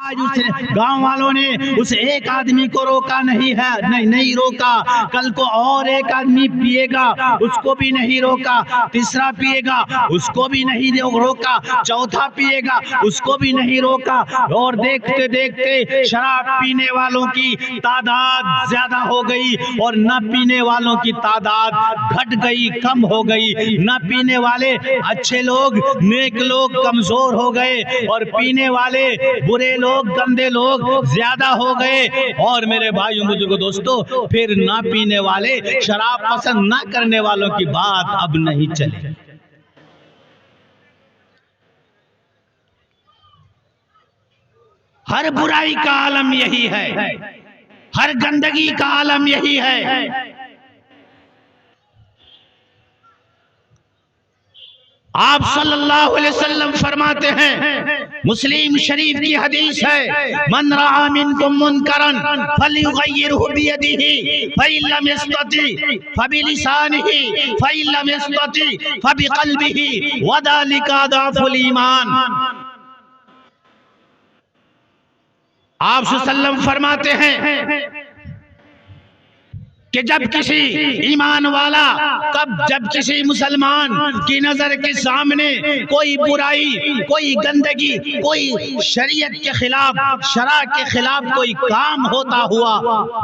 آج اس گاؤں والوں نے اس ایک آدمی کو روکا نہیں ہے، نہیں روکا، کل کو اور ایک آدمی پیے گا اس کو بھی نہیں روکا، تیسرا پیے گا اس کو بھی نہیں روکا، چوتھا پیے گا اس کو بھی نہیں روکا، اور دیکھتے دیکھتے شراب پینے والوں کی تعداد زیادہ ہو گئی اور نہ پینے والوں کی تعداد گھٹ گئی، کم ہو گئی۔ نہ پینے والے اچھے لوگ، نیک لوگ کمزور ہو گئے، اور پینے والے برے لوگ، گندے لوگ زیادہ ہو گئے۔ اور میرے بھائیوں بزرگوں دوستو، پھر نہ پینے والے، شراب پسند نہ کرنے والوں کی بات اب نہیں چلے۔ ہر برائی کا عالم یہی ہے، ہر گندگی کا عالم یہی ہے۔ آپ صلی اللہ علیہ وسلم فرماتے ہیں، مسلم شریف کی حدیث ہے، من رأى منکم منکرا فلیغیرہ بیدہ فإن لم یستطع فبلسانہ فإن لم یستطع فبقلبہ وذلک اضعف الایمان۔ آپ صلی اللہ علیہ وسلم فرماتے ہیں کہ جب کسی ایمان والا، جب کسی مسلمان کی نظر کے سامنے کوئی برائی، کوئی گندگی، کوئی شریعت کے خلاف، شرع کے خلاف کوئی کام ہوتا ہوا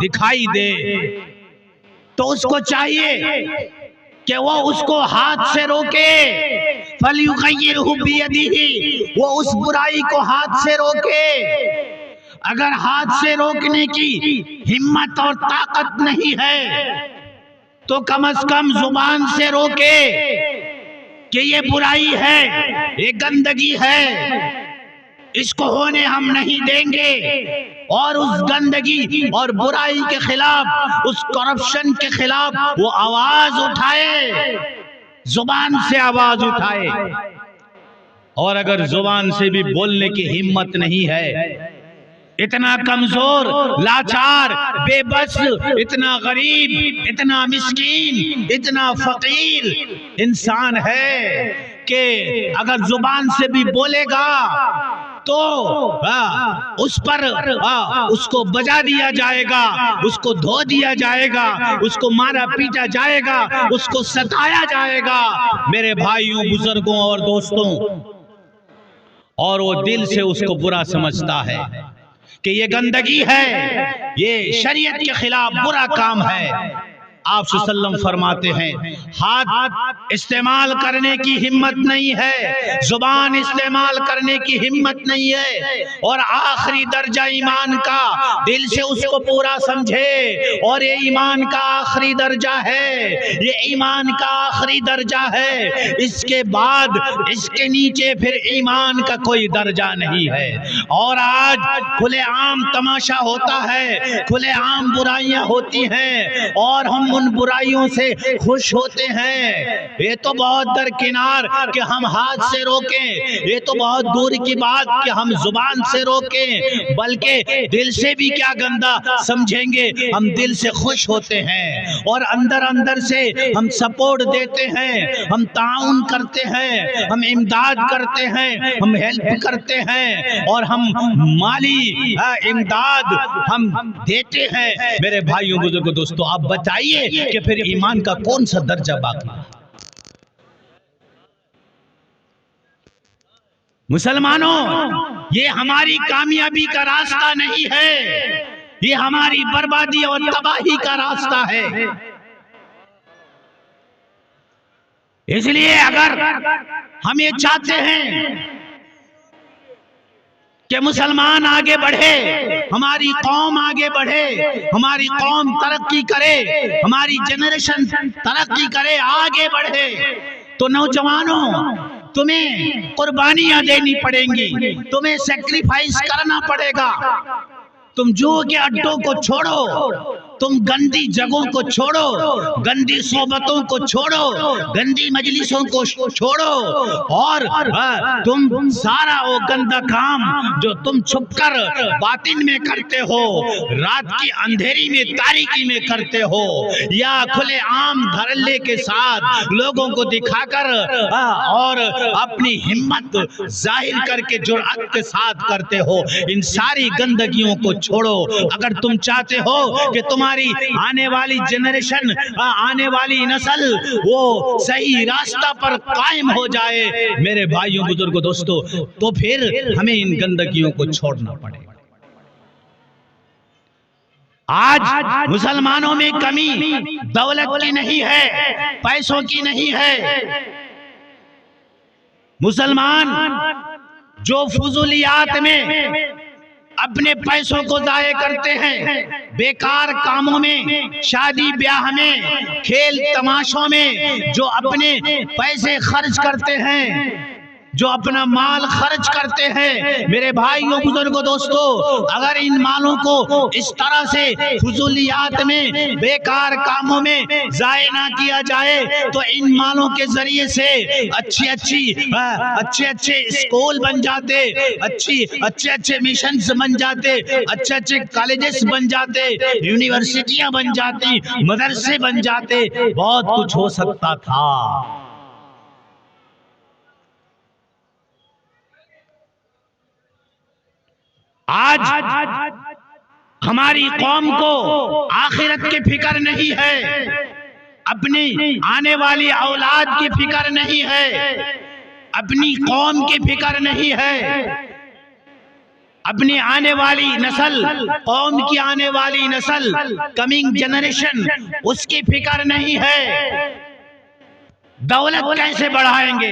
دکھائی دے تو اس کو چاہیے کہ وہ اس کو ہاتھ سے روکے، فَلْيُغَيِّرْهُ بِيَدِهِ، وہ اس برائی کو ہاتھ سے روکے۔ اگر ہاتھ سے روکنے کی ہمت اور طاقت نہیں ہے تو کم از کم زبان سے روکے کہ یہ برائی ہے، یہ گندگی ہے، اس کو ہونے ہم نہیں دیں گے، اور اس گندگی اور برائی کے خلاف، اس کرپشن کے خلاف وہ آواز اٹھائے، زبان سے آواز اٹھائے۔ اور اگر زبان سے بھی بولنے کی ہمت نہیں ہے، اتنا کمزور، لاچار، بے بس، اتنا غریب، اتنا مسکین، اتنا فقیر انسان ہے کہ اگر زبان سے بھی بولے گا تو اس پر اس کو بجا دیا جائے گا، اس کو دھو دیا جائے گا، اس کو مارا پیٹا جائے گا، اس کو ستایا جائے گا۔ میرے بھائیوں، بزرگوں اور دوستوں، اور وہ دل سے اس کو برا سمجھتا ہے کہ یہ گندگی ہے، یہ شریعت کے خلاف برا کام ہے۔ آپ صلی اللہ علیہ وسلم فرماتے ہیں، ہاتھ استعمال کرنے کی ہمت نہیں ہے، زبان استعمال کرنے کی ہمت نہیں ہے، اور آخری درجہ ایمان کا، دل سے اس کو پورا سمجھے، اور یہ ایمان کا آخری درجہ ہے، یہ ایمان کا آخری درجہ ہے، اس کے بعد اس کے نیچے پھر ایمان کا کوئی درجہ نہیں ہے۔ اور آج کھلے عام تماشا ہوتا ہے، کھلے عام برائیاں ہوتی ہیں، اور ہم ان برائیوں سے خوش ہوتے ہیں۔ یہ تو بہت درکنار کہ ہم ہاتھ سے روکیں، یہ تو بہت دور کی بات کہ ہم زبان سے روکیں، بلکہ دل سے بھی کیا گندا سمجھیں گے، ہم دل سے خوش ہوتے ہیں، اور اندر اندر سے ہم سپورٹ دیتے ہیں، ہم تعاون کرتے ہیں، ہم امداد کرتے ہیں، ہم ہیلپ کرتے ہیں، اور ہم مالی امداد ہم دیتے ہیں۔ میرے بھائیوں، بزرگوں، دوستوں، آپ بتائیے کہ پھر ایمان کا کون سا درجہ باقی ہے؟ مسلمانوں، یہ ہماری کامیابی کا راستہ نہیں ہے، یہ ہماری بربادی اور تباہی کا راستہ ہے۔ اس لیے اگر ہم یہ چاہتے ہیں کہ مسلمان آگے بڑھے، ہماری قوم آگے بڑھے، ہماری قوم ترقی کرے، ہماری جنریشن ترقی کرے، آگے بڑھے، تو نوجوانوں، تمہیں قربانیاں دینی پڑیں گی، تمہیں سیکریفائس کرنا پڑے گا۔ تم جو کے اڈوں کو چھوڑو، تم گندی جگہوں کو چھوڑو، گندی صحبتوں کو چھوڑو، گندی مجلسوں کو چھوڑو، اور تم سارا وہ گندا کام جو تم چھپ کر باطن میں کرتے ہو، رات کی اندھیری میں تاریکی میں کرتے ہو، یا کھلے عام دھڑلے کے ساتھ لوگوں کو دکھا کر اور اپنی ہمت ظاہر کر کے جرأت کے ساتھ کرتے ہو، ان ساری گندگیوں کو چھوڑو۔ اگر تم چاہتے ہو کہ تمہاری آنے والی جنریشن، آنے والی نسل وہ صحیح راستہ پر قائم ہو جائے میرے بھائیوں بزرگوں دوستو، تو پھر ہمیں ان گندگیوں کو چھوڑنا پڑے گا۔ آج مسلمانوں میں کمی دولت کی نہیں ہے، پیسوں کی نہیں ہے۔ مسلمان جو فضولیات میں اپنے پیسوں کو ضائع کرتے ہیں، بیکار کاموں میں، شادی بیاہ میں، کھیل تماشوں میں جو اپنے پیسے خرچ کرتے ہیں، جو اپنا مال خرچ کرتے ہیں، میرے بھائیوں بزرگوں دوستو، اگر ان مالوں کو اس طرح سے فضولیات میں، بیکار کاموں میں ضائع نہ کیا جائے تو ان مالوں کے ذریعے سے اچھے اسکول بن جاتے، اچھے مشنز بن جاتے، اچھے کالجز بن جاتے، یونیورسٹیاں بن جاتی، مدرسے بن جاتے، بہت کچھ ہو سکتا تھا۔ آج ہماری قوم کو آخرت کی فکر نہیں ہے، اپنی آنے والی اولاد کی فکر نہیں ہے، اپنی قوم کی فکر نہیں ہے، اپنی آنے والی نسل، قوم کی آنے والی نسل، کمنگ جنریشن، اس کی فکر نہیں ہے۔ دولت کیسے بڑھائیں گے،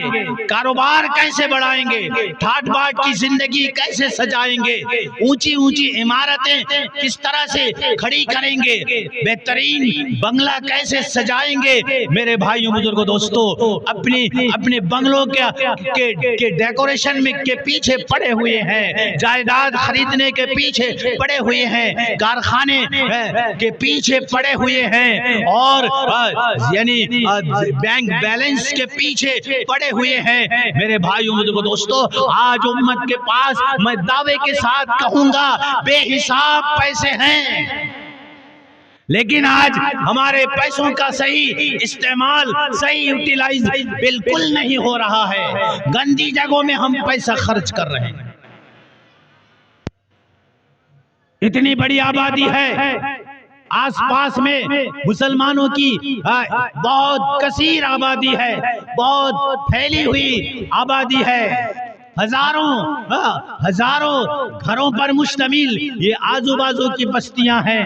کاروبار کیسے بڑھائیں گے، ٹھاٹ باٹ کی زندگی کیسے سجائیں گے، اونچی اونچی عمارتیں کس طرح سے کھڑی کریں گے، بہترین بنگلہ کیسے سجائیں گے۔ میرے بھائیوں بزرگوں دوستو، اپنے بنگلوں کے ڈیکوریشن میں کے پیچھے پڑے ہوئے ہیں، جائیداد خریدنے کے پیچھے پڑے ہوئے ہیں، کارخانے کے پیچھے پڑے ہوئے ہیں، اور یعنی بینک بیلنس کے پیچھے پڑے ہوئے ہیں۔ میرے بھائیوں بزرگوں دوستو، آج امت کے پاس میں دعوے کے ساتھ کہوں گا بے حساب پیسے ہیں، لیکن آج ہمارے پیسوں کا صحیح استعمال، صحیح یوٹیلائز بالکل نہیں ہو رہا ہے۔ گندی جگہوں میں ہم پیسہ خرچ کر رہے ہیں۔ اتنی بڑی آبادی ہے، آس پاس میں مسلمانوں کی بہت کثیر آبادی ہے، بہت پھیلی ہوئی آبادی ہے، ہزاروں گھروں پر مشتمل یہ آزو بازو کی بستیاں ہیں۔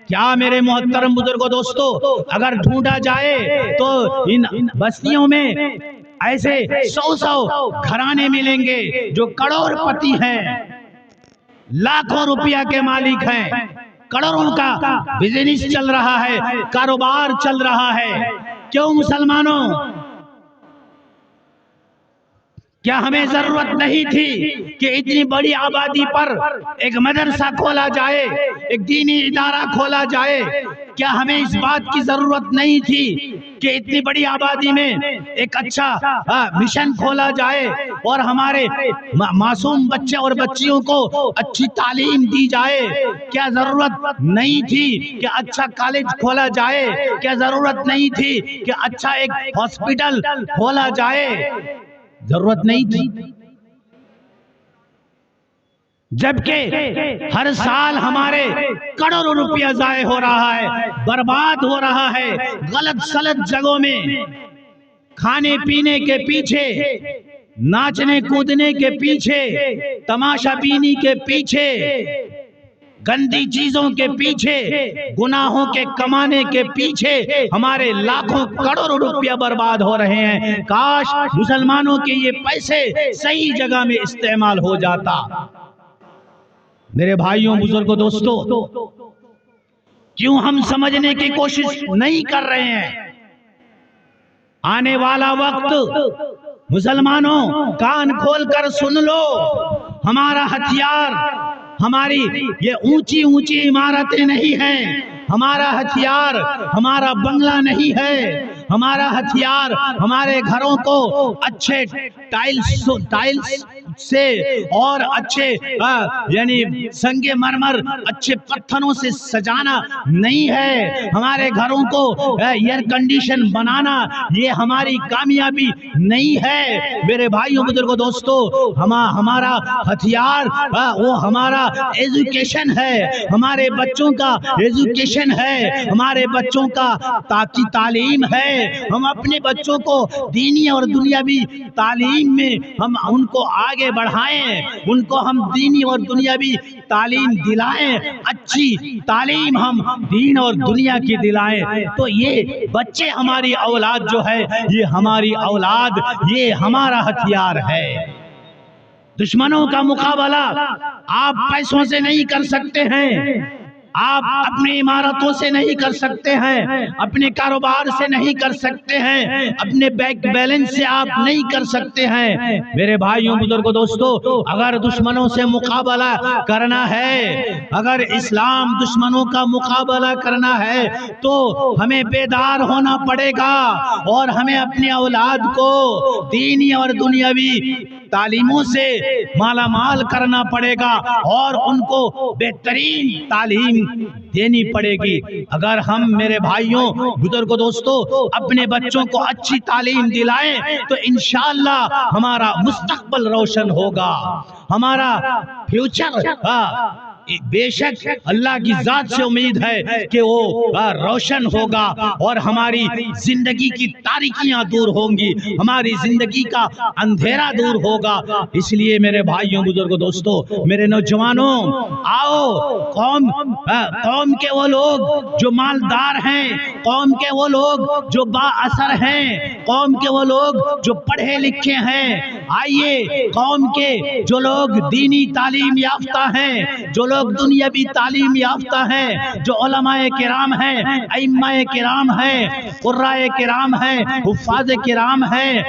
کیا میرے محترم بزرگوں دوستو، اگر ڈھونڈا جائے تو ان بستیوں میں ایسے 100 گھرانے ملیں گے جو کروڑ پتی ہیں، لاکھوں روپیہ کے مالک ہیں، کروڑوں کا بزنس چل رہا ہے، کاروبار چل رہا ہے۔ کیوں مسلمانوں، کیا ہمیں ضرورت نہیں تھی کہ اتنی بڑی آبادی پر ایک مدرسہ کھولا جائے، ایک دینی ادارہ کھولا جائے؟ کیا ہمیں اس بات کی ضرورت نہیں تھی کہ اتنی بڑی آبادی میں ایک اچھا مشن کھولا جائے اور ہمارے معصوم بچے اور بچیوں کو اچھی تعلیم دی جائے؟ کیا ضرورت نہیں تھی کہ اچھا کالج کھولا جائے؟ کیا ضرورت نہیں تھی کہ اچھا ایک ہاسپٹل کھولا جائے؟ ضرورت نہیں تھی۔ جبکہ ہر سال ہمارے کروڑوں روپیہ ضائع ہو رہا ہے، برباد ہو رہا ہے، غلط سلط جگہوں میں، کھانے پینے کے پیچھے، ناچنے کودنے کے پیچھے، تماشا بینی کے پیچھے، گندی چیزوں کے پیچھے، گناہوں کے کمانے کے پیچھے ہمارے لاکھوں کروڑوں روپیہ برباد ہو رہے ہیں۔ کاش مسلمانوں کے یہ پیسے صحیح جگہ میں استعمال ہو جاتا۔ میرے بھائیوں بزرگوں دوستو، کیوں ہم سمجھنے کی کوشش نہیں کر رہے ہیں؟ آنے والا وقت مسلمانوں کان کھول کر سن لو، ہمارا ہتھیار ہماری یہ اونچی اونچی عمارتیں نہیں ہیں، ہمارا ہتھیار ہمارا بنگلہ نہیں ہے، ہمارا ہتھیار ہمارے گھروں کو اچھے ٹائلز سے اور اچھے یعنی سنگ مرمر اچھے پتھروں سے سجانا نہیں ہے، ہمارے گھروں کو ایئر کنڈیشن بنانا یہ ہماری کامیابی نہیں ہے۔ میرے بھائیوں بزرگوں دوستو، ہمارا ہتھیار وہ ہمارا ایجوکیشن ہے، ہمارے بچوں کا ایجوکیشن ہے، ہمارے بچوں کا تعلیم ہے۔ ہم اپنے بچوں کو دینی اور دنیاوی تعلیم میں ہم ان کو آگے بڑھائیں، ان کو ہم دینی اور دنیاوی تعلیم دلائیں، اچھی تعلیم ہم دین اور دنیا کی دلائیں، تو یہ بچے ہماری اولاد جو ہے، یہ ہماری اولاد، یہ ہمارا ہتھیار ہے۔ دشمنوں کا مقابلہ آپ پیسوں سے نہیں کر سکتے ہیں، آپ اپنی عمارتوں سے نہیں کر سکتے ہیں، اپنے کاروبار سے نہیں کر سکتے ہیں، اپنے بینک بیلنس سے آپ نہیں کر سکتے ہیں۔ میرے بھائیوں بزرگوں دوستو، اگر دشمنوں سے مقابلہ کرنا ہے، اگر اسلام دشمنوں کا مقابلہ کرنا ہے، تو ہمیں بیدار ہونا پڑے گا اور ہمیں اپنی اولاد کو دینی اور دنیاوی تعلیموں سے مالا مال کرنا پڑے گا اور ان کو بہترین تعلیم دینی پڑے گی۔ اگر ہم میرے بھائیوں بزرگوں دوستو اپنے بچوں کو اچھی تعلیم دلائیں تو انشاءاللہ ہمارا مستقبل روشن ہوگا، ہمارا فیوچر بے شک اللہ کی ذات سے امید ہے کہ وہ روشن ہوگا اور ہماری زندگی کی تاریکیاں دور ہوں گی، ہماری زندگی کا اندھیرا دور ہوگا۔ اس لیے میرے بھائیوں بزرگوں دوستو، میرے نوجوانوں، آؤ قوم کے وہ لوگ جو مالدار ہیں، قوم کے وہ لوگ جو با اثر ہیں، قوم کے وہ لوگ جو پڑھے لکھے ہیں، آئیے قوم کے جو لوگ دینی تعلیم یافتہ ہیں، جو لوگ دنیاوی تعلیم یافتہ ہیں، جو علماء کرام ہیں، ائمہ کرام ہیں، قراء کرام ہیں، حفاظ کرام ہیں،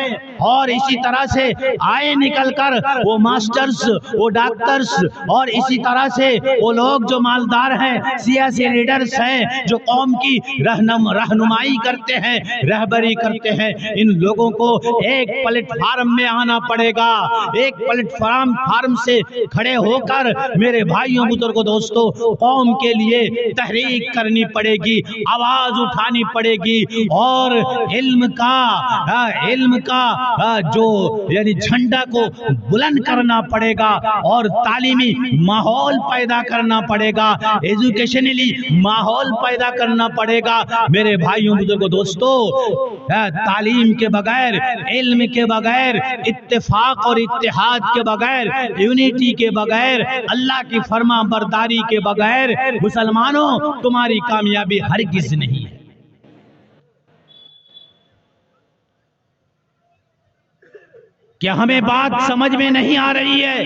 اور اسی طرح سے آئے نکل کر وہ ماسٹرز، وہ ڈاکٹرز، اور اسی طرح سے وہ لوگ جو مالدار ہیں، سیاسی لیڈرز ہیں، جو قوم کی رہنمائی کرتے ہیں، رہبری کرتے ہیں، ان لوگوں کو ایک پلیٹ فارم میں آنا پڑے گا، ایک پلیٹ فارم سے کھڑے ہو کر میرے بھائیوں بزرگوں دوستو قوم کے لیے تحریک کرنی پڑے گی، آواز اٹھانی پڑے گی، اور علم کا جو یعنی جھنڈا کو بلند کرنا پڑے گا اور تعلیمی ماحول پیدا کرنا پڑے گا، ایجوکیشنلی ماحول پیدا کرنا پڑے گا۔ میرے بھائیوں بزرگوں دوستو، تعلیم کے بغیر، علم کے بغیر، اتفاق اور اتحاد کے بغیر، یونیٹی کے بغیر، اللہ کی فرما برداری کے بغیر مسلمانوں تمہاری کامیابی ہرگز نہیں ہے۔ کیا ہمیں بات سمجھ میں نہیں آ رہی ہے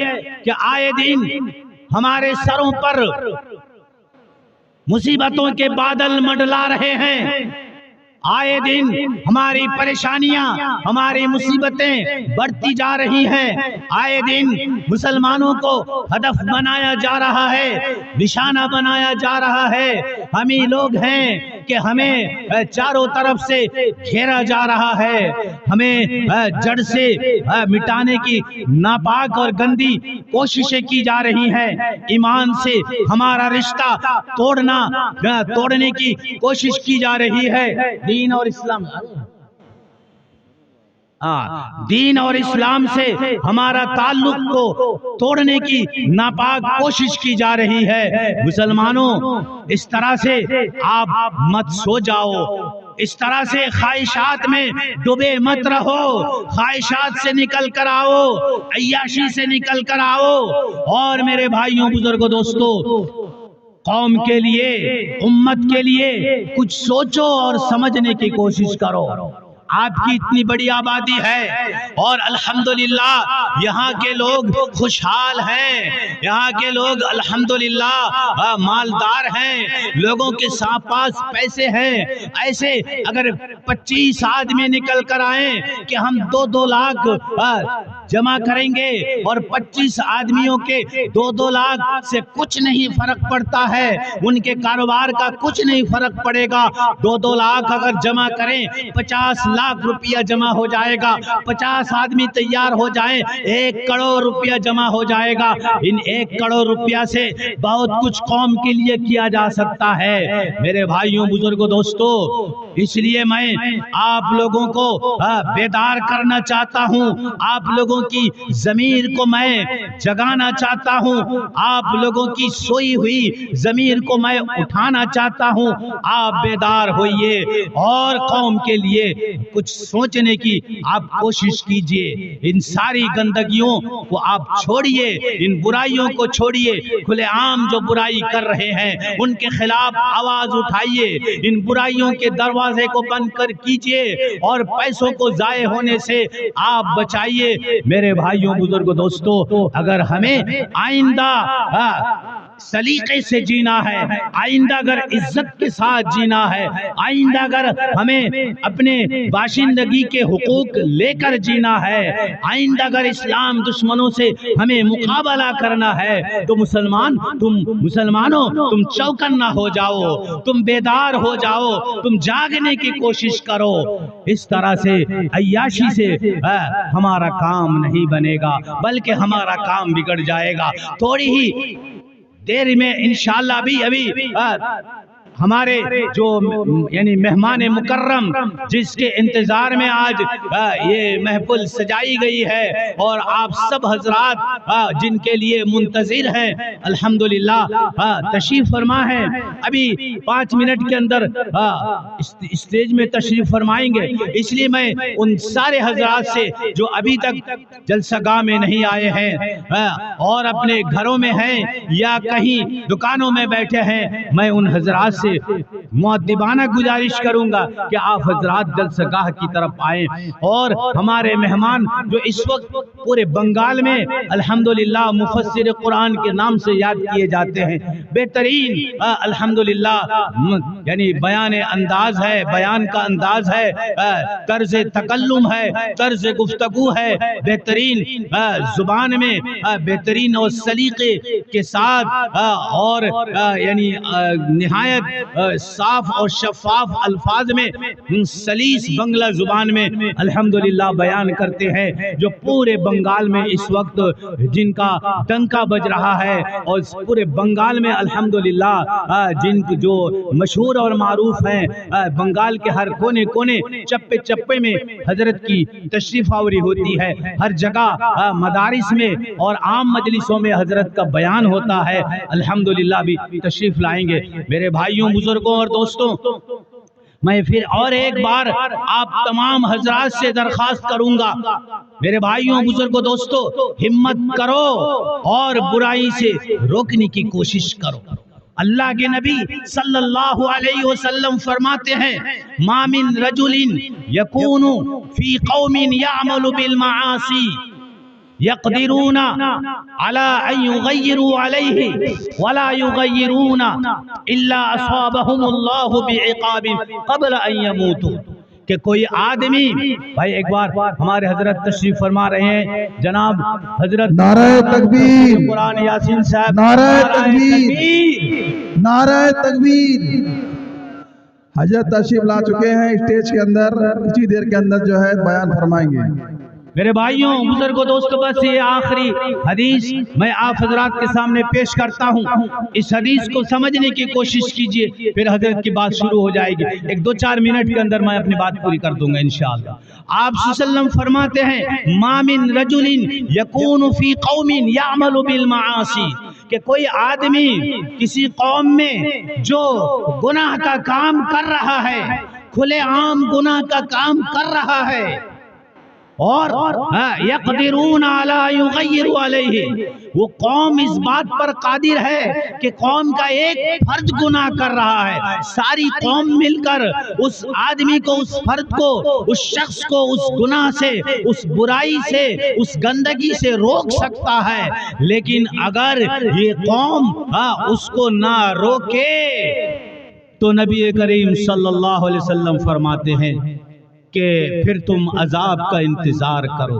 کہ آئے دن ہمارے سروں پر مصیبتوں کے بادل منڈلا رہے ہیں، آئے دن ہماری پریشانیاں، ہماری مصیبتیں بڑھتی جا رہی ہیں، آئے دن مسلمانوں کو ہدف بنایا جا رہا ہے، نشانہ بنایا جا رہا ہے۔ ہم ہی لوگ ہیں کہ ہمیں چاروں طرف سے گھیرا جا رہا ہے، ہمیں جڑ سے مٹانے کی ناپاک اور گندی کوششیں کی جا رہی ہیں، ایمان سے ہمارا رشتہ توڑنے کی کوشش کی جا رہی ہے، دین اور اسلام سے ہمارا تعلق کو توڑنے کی ناپاک کوشش کی جا رہی ہے۔ مسلمانوں، اس طرح سے آپ مت سو جاؤ، اس طرح سے خواہشات میں ڈوبے مت رہو، خواہشات سے نکل کر آؤ، عیاشی سے نکل کر آؤ، اور میرے بھائیوں بزرگوں دوستو قوم کے لیے، امت کے لیے کچھ سوچو اور سمجھنے کی کوشش کرو۔ آپ کی اتنی بڑی آبادی ہے اور الحمدللہ یہاں کے لوگ خوشحال ہیں، یہاں کے لوگ الحمدللہ مالدار ہیں، لوگوں کے پاس پیسے ہیں، ایسے اگر 25 آدمی نکل کر آئیں کہ ہم 2-2 لاکھ جمع کریں گے اور 25 آدمیوں کے 2-2 لاکھ سے کچھ نہیں فرق پڑتا ہے، ان کے کاروبار کا کچھ نہیں فرق پڑے گا۔ 2-2 لاکھ اگر جمع کریں 50 لاکھ روپیہ جمع ہو جائے گا، 50 آدمی تیار ہو جائیں 1 کروڑ روپیہ جمع ہو جائے گا۔ ان 1 کروڑ روپیہ سے بہت کچھ قوم کے لیے کیا جا سکتا ہے۔ میرے بھائیوں بزرگوں دوستو، اس لیے میں آپ لوگوں کو بیدار کرنا چاہتا ہوں، آپ لوگوں کی ضمیر کو میں جگانا چاہتا ہوں، آپ لوگوں کی سوئی ہوئی ضمیر کو میں اٹھانا چاہتا ہوں۔ آپ بیدار ہوئیے اور قوم کے لیے کچھ سوچنے کی آپ کوشش کیجئے۔ ان ساری گندگیوں کو آپ چھوڑیے، ان برائیوں کو چھوڑیے، کھلے عام جو برائی کر رہے ہیں ان کے خلاف آواز اٹھائیے، ان برائیوں کے دروازے کو بند کر کیجئے اور پیسوں کو ضائع ہونے سے آپ بچائیے۔ میرے بھائیوں بزرگوں دوستو، اگر ہمیں آئندہ سلیقے سے جینا ہے، آئندہ اگر عزت کے ساتھ جینا ہے، آئندہ اگر ہمیں اپنے باشندگی کے حقوق لے کر جینا ہے، آئندہ اگر اسلام دشمنوں سے ہمیں مقابلہ کرنا ہے تو مسلمانوں تم چوکنا ہو جاؤ، تم بیدار ہو جاؤ، تم جاگنے کی کوشش کرو۔ اس طرح سے عیاشی سے ہمارا کام نہیں بنے گا بلکہ ہمارا کام بگڑ جائے گا۔ تھوڑی ہی دیر میں انشاءاللہ ابھی ہمارے جو یعنی مہمان مکرم جس کے انتظار میں آج یہ محفل سجائی گئی ہے اور آپ سب حضرات جن کے لیے منتظر ہیں الحمدللہ تشریف فرما ہے، ابھی 5 منٹ کے اندر اسٹیج میں تشریف فرمائیں گے۔ اس لیے میں ان سارے حضرات سے جو ابھی تک جلسہ گاہ میں نہیں آئے ہیں اور اپنے گھروں میں ہیں یا کہیں دکانوں میں بیٹھے ہیں، میں ان حضرات سے مؤدبانہ گزارش کروں گا کہ آپ حضرات جلسہ گاہ کی طرف آئیں اور ہمارے مہمان جو اس وقت پورے بنگال میں الحمدللہ مفسر قرآن کے نام سے یاد کیے جاتے ہیں، بہترین الحمدللہ یعنی بیان انداز ہے، بیان کا انداز ہے، طرز تکلم ہے، طرز گفتگو ہے، بہترین زبان میں بہترین اور سلیقے کے ساتھ اور یعنی نہایت صاف اور شفاف الفاظ میں سلیس بنگلہ زبان میں الحمدللہ بیان کرتے ہیں، جو پورے بنگال میں اس وقت جن کا ڈنکا بج رہا ہے اور پورے بنگال میں الحمدللہ جن جو مشہور اور معروف ہیں، بنگال کے ہر کونے کونے چپے چپے میں حضرت کی تشریف آوری ہوتی ہے، ہر جگہ مدارس میں اور عام مجلسوں میں حضرت کا بیان ہوتا ہے۔ الحمدللہ بھی تشریف لائیں گے۔ میرے بھائیوں بزرگوں اور دوستوں، میں پھر اور ایک بار آپ تمام حضرات سے درخواست کروں گا، میرے بھائیوں بزرگوں دوستوں، ہمت کرو اور برائی سے روکنے کی کوشش کرو۔ اللہ کے نبی صلی اللہ علیہ وسلم فرماتے ہیں، ما من رجل یکون فی قوم یعمل بالمعاصی یقدرون علی ان یغیروا علیہ ولا یغیرون الا اصابهم اللہ بعقاب قبل ان یموتوا، کہ کوئی آدمی، بھائی ایک بار ہمارے حضرت تشریف فرما رہے ہیں جناب حضرت نعرہ تکبیر، قرآن یاسین صاحب، نعرہ تکبیر، نعرہ تکبیر۔ حضرت تشریف لا چکے ہیں اسٹیج کے اندر، کچھ دیر کے اندر جو ہے بیان فرمائیں گے۔ میرے بھائیوں بزرگوں دوستوں، بس یہ آخری حدیث میں آپ حضرات کے سامنے پیش کرتا ہوں، اس حدیث کو سمجھنے کی کوشش کیجئے، پھر حضرت کی بات شروع ہو جائے گی۔ 1-2-4 منٹ کے اندر میں اپنی بات پوری کر دوں گا انشاءاللہ۔ آپ صلی اللہ علیہ وسلم فرماتے ہیں، ما من رجل یکون فی قوم یعمل بالمعاصی، کہ کوئی آدمی کسی قوم میں جو گناہ کا کام کر رہا ہے، کھلے عام گناہ کا کام کر رہا ہے، اور یقدرون علی یغیروا علیہ، وہ قوم اس بات پر قادر ہے کہ قوم کا ایک فرد گناہ کر رہا ہے، ساری قوم مل کر اس آدمی کو، اس فرد کو، اس شخص کو اس گناہ سے، اس برائی سے، اس گندگی سے روک سکتا ہے، لیکن اگر یہ قوم اس کو نہ روکے تو نبی کریم صلی اللہ علیہ وسلم فرماتے ہیں کہ پھر تم عذاب کا انتظار کرو۔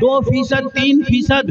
2%, 3%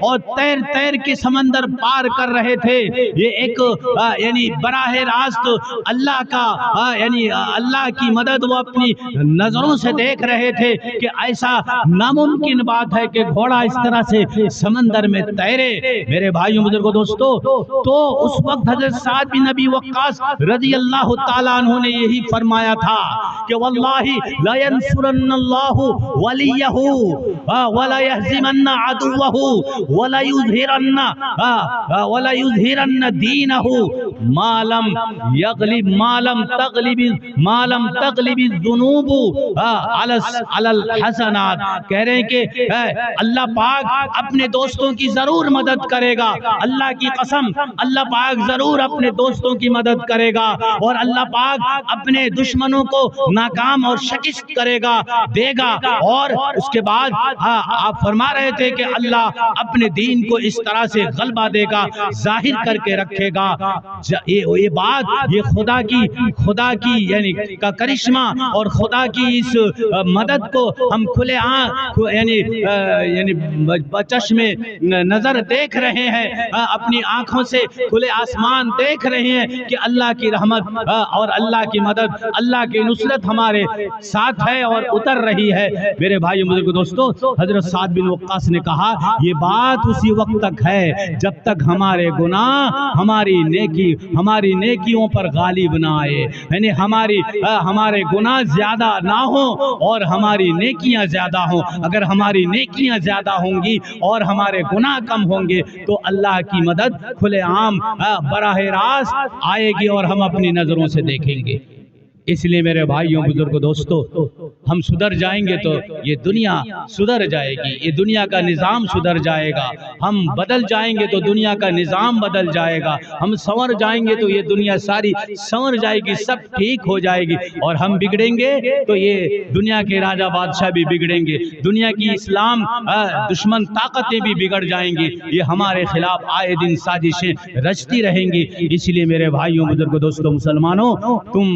اور تیر تیر کے سمندر پار کر رہے تھے. یہ ایک یعنی براہ راست اللہ کا یعنی اللہ کی مدد وہ اپنی نظروں سے دیکھ رہے تھے کہ ایسا ناممکن بات ہے کہ گھوڑا اس طرح سے سمندر میں تیرے. میرے بھائیوں بزرگوں دوستو، تو اس وقت حضرت سعد بن ابی وقاص رضی اللہ تعالیٰ عنہ نے یہی فرمایا تھا کہ واللہ لا ینصرن اللہ ولیہ ولا یہزمن عدوہ ولا یظہرن دینہ ما لم تغلب الذنوب علی الحسنات. کہہ رہے ہیں کہ اللہ پاک اپنے دوستوں کی ضرور مدد کرے گا. اللہ کی قسم، اللہ پاک ضرور اپنے دوستوں کی مدد کرے گا اور اللہ پاک اپنے دشمنوں کو ناکام اور شکست کرے گا، دے گا. اور اس کے بعد آپ فرما رہے تھے کہ اللہ اپنے دین کو اس طرح سے غلبہ دے گا، ظاہر کر کے رکھے گا. یہ بات، یہ خدا کی یعنی کا کرشمہ اور خدا کی اس مدد کو ہم کھلے یعنی چشم نظر دیکھ رہے ہیں، اپنی آنکھوں سے کھلے آسمان دیکھ رہے ہیں کہ اللہ کی رحمت اور اللہ کی مدد، اللہ کی نصرت ہمارے ساتھ ہے اور اتر رہی ہے. میرے بھائیو بزرگو دوستو، حضرت سعد بن وقاص نے کہا یہ بات اسی وقت تک ہے جب تک ہمارے گناہ ہماری نیکیوں پر غالب نہ آئے. یعنی ہمارے گناہ زیادہ نہ ہوں اور ہماری نیکیاں زیادہ ہوں. اگر ہماری نیکیاں زیادہ ہوں گی اور ہمارے گناہ کم ہوں گے تو اللہ کی مدد کھلے عام براہ راست آئے گی اور ہم اپنی نظروں سے دیکھیں گے. اس لیے میرے بھائیوں بزرگوں دوستو، ہم سدھر جائیں گے تو یہ دنیا سدھر جائے گی، یہ دنیا کا نظام سدھر جائے گا. ہم بدل جائیں گے تو دنیا کا نظام بدل جائے گا. ہم سنور جائیں گے تو یہ دنیا ساری سنور جائے گی، سب ٹھیک ہو جائے گی. اور ہم بگڑیں گے تو یہ دنیا کے راجہ بادشاہ بھی بگڑیں گے، دنیا کی اسلام دشمن طاقتیں بھی بگڑ جائیں گی. یہ ہمارے خلاف آئے دن سازشیں رچتی رہیں گی. اس لیے میرے بھائیوں بزرگوں دوستو مسلمانوں، تم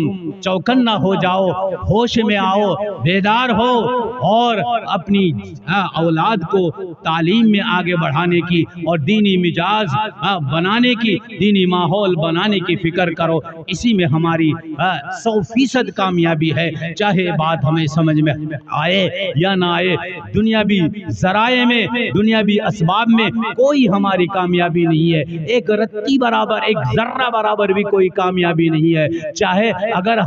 چوکنا ہو جاؤ، ہوش میں آؤ، بیدار ہو اور اپنی اولاد کو تعلیم میں آگے بڑھانے کی اور دینی مزاج بنانے کی، دینی ماحول بنانے کی فکر کرو. اسی میں ہماری 100% کامیابی ہے. چاہے بات ہمیں سمجھ میں آئے یا نہ آئے، دنیاوی ذرائع میں، دنیاوی اسباب میں کوئی ہماری کامیابی نہیں ہے. ایک رتی برابر، ایک ذرہ برابر بھی کوئی کامیابی نہیں ہے. چاہے اگر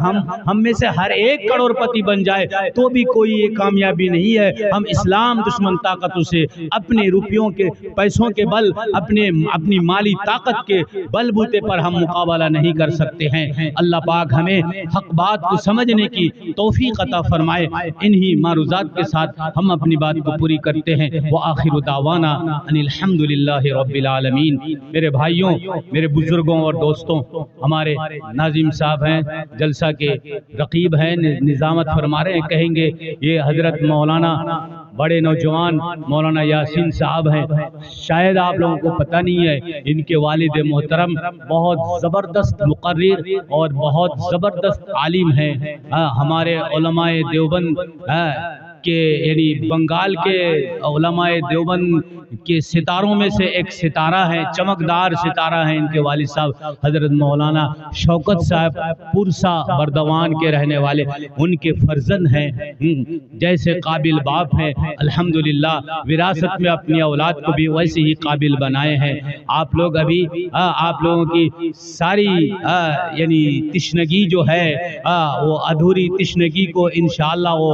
ہم میں سے ہر ایک کروڑ پتی بن جائے تو بھی کوئی یہ کامیابی نہیں ہے. ہم اسلام دشمن طاقتوں سے اپنے روپیوں کے، پیسوں کے بل، اپنی مالی طاقت کے بل بوتے پر ہم مقابلہ نہیں کر سکتے ہیں. اللہ پاک ہمیں حق بات کو سمجھنے کی توفیق عطا فرمائے. انہی معروضات کے ساتھ ہم اپنی بات کو پوری کرتے ہیں. وآخر دعوانا ان الحمدللہ رب العالمین. میرے بھائیوں، میرے بزرگوں اور دوستوں، ہمارے ناظم صاحب ہیں، جلسہ کے رقیب ہیں، نظامت فرما رہے ہیں. کہیں گے یہ حضرت مولانا بڑے نوجوان مولانا یاسین صاحب ہیں. شاید آپ لوگوں کو پتہ نہیں ہے، ان کے والد محترم بہت زبردست مقرر اور بہت زبردست عالم ہیں. ہمارے علماء دیوبند کہ یعنی بنگال کے علماء دیوبند کے ستاروں میں سے ایک ستارہ ہے، چمکدار ستارہ ہیں ان کے والد صاحب حضرت مولانا شوکت صاحب پورسا بردوان کے رہنے والے. ان کے فرزند ہیں، جیسے قابل باپ ہیں الحمدللہ، وراثت میں اپنی اولاد کو بھی ویسے ہی قابل بنائے ہیں. آپ لوگ ابھی آپ لوگوں کی ساری یعنی تشنگی جو ہے وہ ادھوری تشنگی کو انشاءاللہ وہ